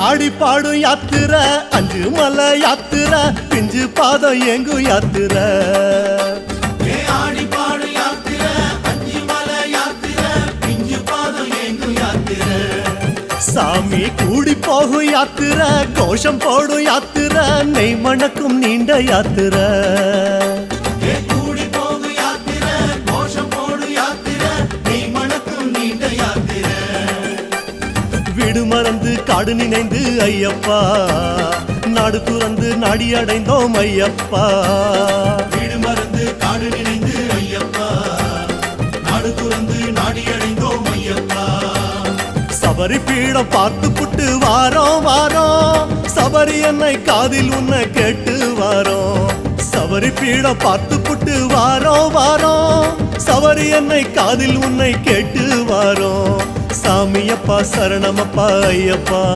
ஆடி பாடும் யாத்திர அஞ்சு மலை யாத்திர பிஞ்சு பாதம் எங்கும் யாத்திர ஆடி பாடும் யாத்திர அஞ்சு மலை யாத்திர பிஞ்சு பாதம் எங்கும் யாத்திர சாமி கூடி போகும் யாத்திர கோஷம் போடும் யாத்திர நெய் மணக்கும் நீண்ட யாத்திர கூடி போகும் யாத்திர கோஷம் போடும் யாத்திர நெய் மணக்கும் நீண்ட யாத்திர வீடு மறந்து காடு நினைந்து ஐயப்பா நாடு துறந்து நாடி அடைந்தோம் ஐயப்பா வீடு மறந்து காடு நினைந்து ஐயப்பா நாடு துறந்து நாடி அடைந்தோம் ஐயப்பா சபரி பீடம் பார்த்து புட்டு வாரோம் வாரோம் சபரி என்னை காதில் உன்னை கேட்டு வாரோம் சபரி பீடம் பார்த்து புட்டு வாரோம் வாரோம் சபரி என்னை காதில் உன்னை கேட்டு வாரோம் சாமியப்பா சரணமப்பா ஐயப்பா